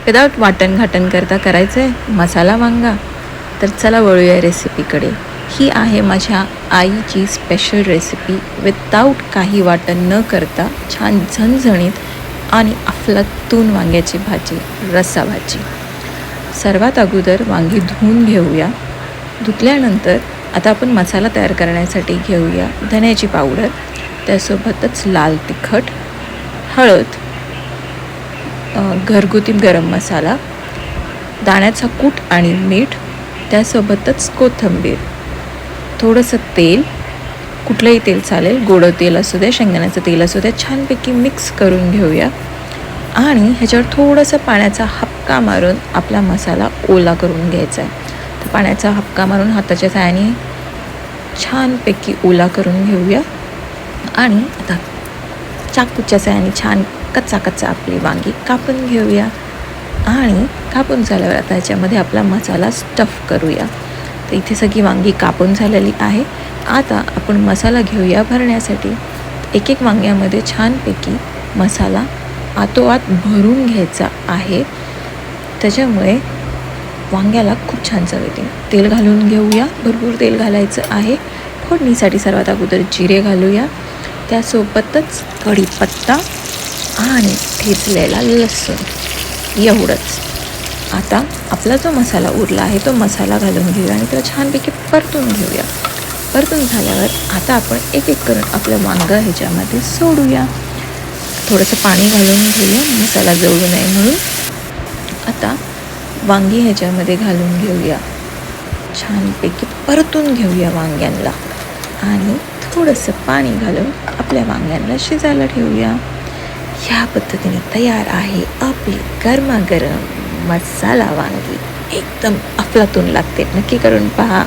Without वाटण घाटण करता करायचं आहे मसाला वांगा. तर चला वळूया रेसिपीकडे. ही आहे माझ्या आईची स्पेशल रेसिपी. विदाऊट काही वाटण न करता छान झणझणीत आणि अफलातून वांग्याची भाजी, रस्सा भाजी. सर्वात अगोदर वांगी धुवून घेऊया. धुतल्यानंतर आता आपण मसाला तयार करण्यासाठी घेऊया धण्याची पावडर, त्यासोबतच लाल तिखट, हळद, घरगुती गरम मसाला, दाण्याचा कूट आणि मीठ, त्यासोबतच कोथिंबीर, थोडंसं तेल, कुठलंही तेल चालेल, गोडं तेल असू द्या, शेंगदाण्याचं तेल असू द्या, छानपैकी मिक्स करून घेऊया. आणि ह्याच्यावर थोडंसं पाण्याचा हपका मारून आपला मसाला ओला करून घ्यायचा आहे. तर पाण्याचा हपका मारून हाताच्या साहाय्याने छानपैकी ओला करून घेऊया. आणि आता चाकूच्या साहाय्याने छान कच्चा आपली वांगी कापून घेऊया. आणि कापून झाल्यावर आता ह्याच्यामध्ये आपला मसाला स्टफ करूया. तर इथे सगळी वांगी कापून झालेली आहे. आता आपण मसाला घेऊया भरण्यासाठी. एक एक वांग्यामध्ये छानपैकी मसाला आतोआत भरून घ्यायचा आहे. त्याच्यामुळे वांग्याला खूप छान चव येते. तेल घालून घेऊया. भरपूर तेल घालायचं आहे. फोडणीसाठी सर्वात अगोदर जिरे घालूया, त्यासोबतच कढीपत्ता आणि ठेचलेला लसूण, एवढंच. आता आपला जो मसाला उरला आहे तो मसाला घालून घेऊया आणि त्याला छानपैकी परतून घेऊया. परतून झाल्यावर आता आपण एक एक करून आपलं वांगं ह्याच्यामध्ये सोडूया. थोडंसं पाणी घालून घेऊया मसाला जळू नये म्हणून. आता वांगी ह्याच्यामध्ये घालून घेऊया. छानपैकी परतून घेऊया वांग्यांना आणि थोडंसं पाणी घालून आपल्या वांग्यांना शिजायला ठेवूया. ह्या पद्धतीने तयार आहे आपली गरमागरम मसाला वांगी. एकदम अफलातून लागते. नक्की करून पहा.